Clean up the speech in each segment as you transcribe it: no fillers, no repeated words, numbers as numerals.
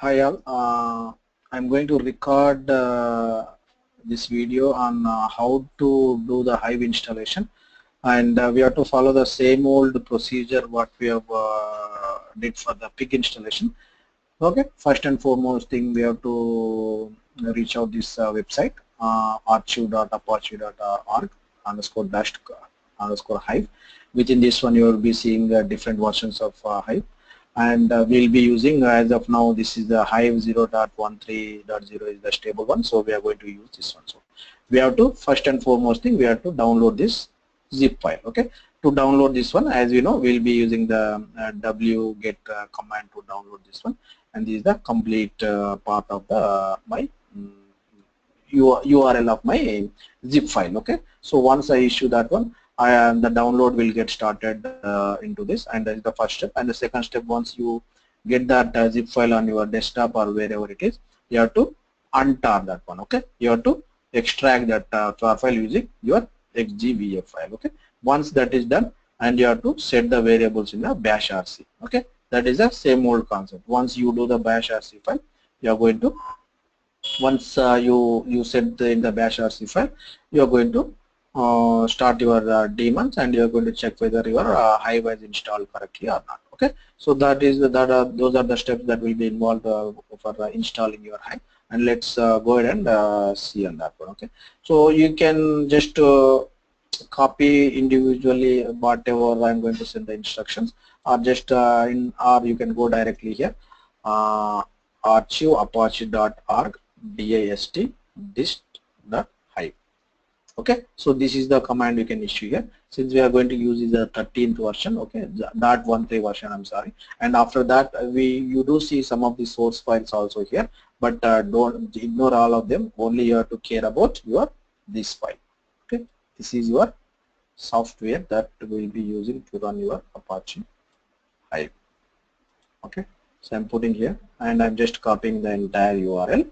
Hi all, I'm going to record this video on how to do the Hive installation, and we have to follow the same old procedure what we have did for the pig installation. Okay, first and foremost thing we have to reach out this website archive.apache.org underscore dash underscore Hive. Within this one you will be seeing different versions of Hive, and we'll be using as of now this is the Hive 0.13.0 is the stable one, so we are going to use this one. So we have to first and foremost thing we have to download this zip file. Okay, to download this one, as you know, we'll be using the wget command to download this one, and this is the complete part of the my URL of my zip file. Okay, so once I issue that one, the download will get started into this, and that is the first step. And the second step, once you get that zip file on your desktop or wherever it is, you have to untar that one. Okay, you have to extract that tar file using your xgvf file. Okay, once that is done, and you have to set the variables in the bash rc. Okay, that is the same old concept. Once you do the bash rc file, you are going to, once you set in the bash rc file, you are going to start your daemons, and you are going to check whether your Hive is installed correctly or not. Okay, so that is those are the steps that will be involved for installing your Hive, and let's go ahead and see on that one. Okay, so you can just copy individually whatever I'm going to send the instructions, or just or you can go directly here, archive apache.org dist.hive. Okay, so this is the command you can issue here. Since we are going to use the 13th version, okay, that 1.3 version, I'm sorry, and after that you do see some of the source files also here, but don't ignore all of them. Only you have to care about your this file. Okay, this is your software that will be using to run your Apache Hive. Okay, so I'm putting here, and I'm just copying the entire URL.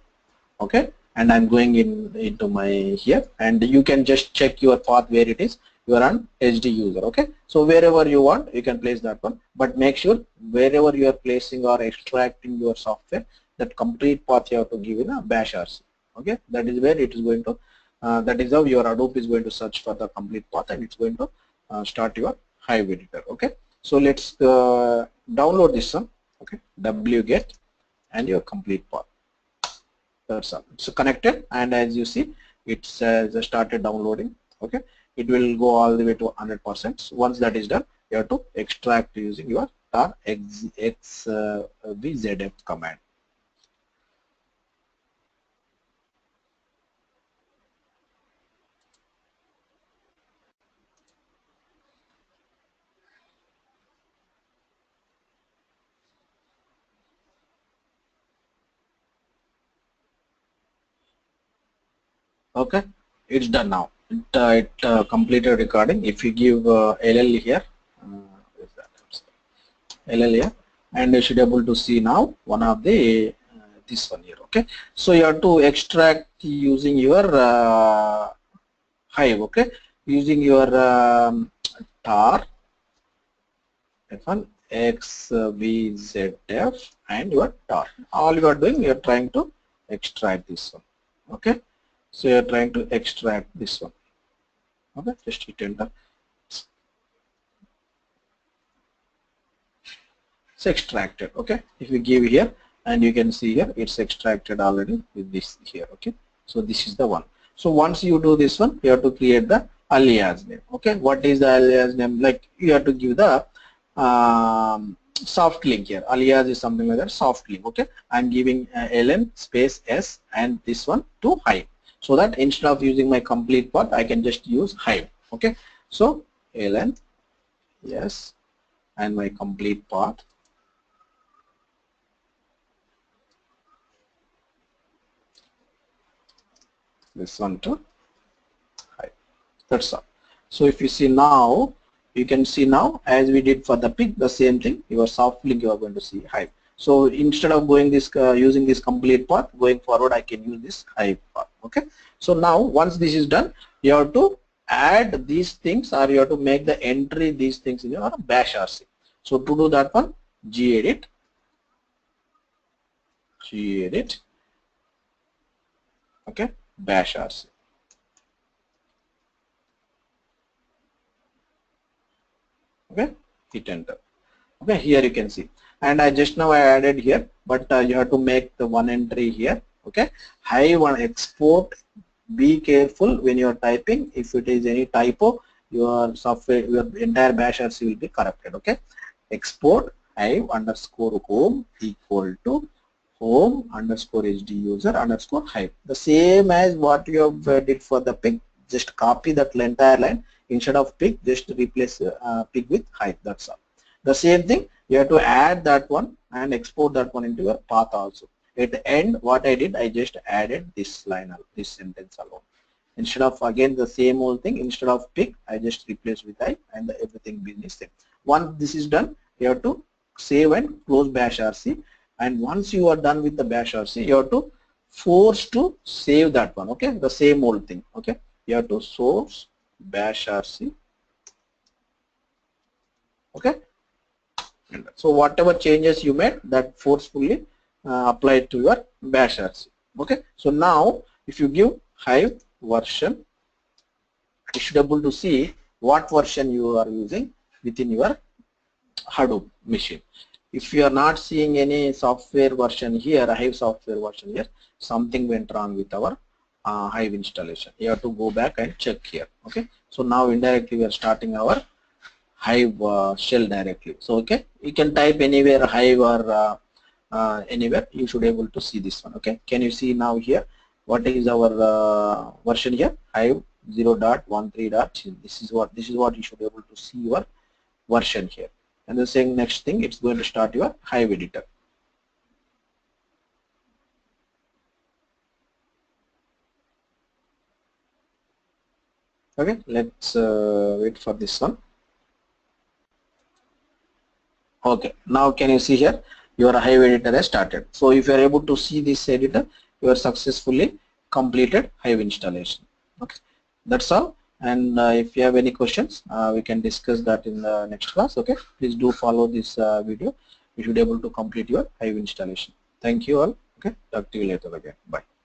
Okay, and I'm going into my here, and you can just check your path where it is. You are on HD user. Okay, so wherever you want you can place that one, but make sure wherever you are placing or extracting your software, that complete path you have to give in a bash rc. Okay, that is where it is going to that is how your Hadoop is going to search for the complete path, and it's going to start your Hive editor. Okay, so let's download this one. Okay, wget and your complete path. That's all. It's connected, and as you see, it's started downloading. Okay, it will go all the way to 100%. Once that is done, you have to extract using your tar xvzf command. Okay, it's done now. It completed recording. If you give LL here, is that LL here, and you should be able to see now one of the this one here. Okay, so you have to extract using your Hive. Okay, using your tar F1 xvzf and your tar. All you are doing, you are trying to extract this one. Okay, so you are trying to extract this one. Okay, just hit enter. It's extracted. Okay, if you give here, and you can see here it's extracted already with this here. Okay, so this is the one. So once you do this one, you have to create the alias name. Okay, what is the alias name? Like you have to give the soft link here. Alias is something like that, soft link. Okay, I'm giving ln space s and this one to Hive, so that instead of using my complete path, I can just use Hive. Okay, so ln yes and my complete path. This one to Hive. That's all. So if you see now, you can see now as we did for the pig, the same thing. Your soft link you are going to see Hive. So instead of going this using this complete path, going forward I can use this Hive path. Okay. So now once this is done, you have to add these things, or you have to make the entry these things in your bash rc. So to do that one, gedit gedit, okay, bash rc. Okay, hit enter. Okay, here you can see, and I just now I added here, but you have to make the one entry here. Okay, Hive one export. Be careful when you are typing. If it is any typo, your software, your entire bash RC will be corrupted. Okay, export Hive underscore home equal to home underscore HD user underscore Hive. The same as what you have did for the pig. Just copy that entire line. Instead of pig, just replace pig with Hive. That's all. The same thing, you have to add that one and export that one into your path also. At the end, what I did, I just added this line, this sentence alone. Instead of again the same old thing, instead of pick, I just replace with I, and everything is same. Once this is done, you have to save and close bash RC. And once you are done with the bash RC, you have to force to save that one. Okay, the same old thing. Okay, you have to source bash RC. Okay. So whatever changes you made, that forcefully apply to your bash RC. Okay. So now if you give Hive version, you should be able to see what version you are using within your Hadoop machine. If you are not seeing any software version here, Hive software version here, something went wrong with our Hive installation. You have to go back and check here. Okay. So now indirectly we are starting our Hive shell directly. So okay, you can type anywhere Hive or anywhere. You should be able to see this one. Okay, can you see now here? What is our version here? Hive 0.13. This is what you should be able to see your version here. And the same next thing, it's going to start your Hive editor. Okay, let's wait for this one. Okay, now can you see here your Hive editor has started. So if you are able to see this editor, you are successfully completed Hive installation. Okay, that's all. And if you have any questions, we can discuss that in the next class. Okay, please do follow this video. You should be able to complete your Hive installation. Thank you all. Okay, talk to you later again. Bye.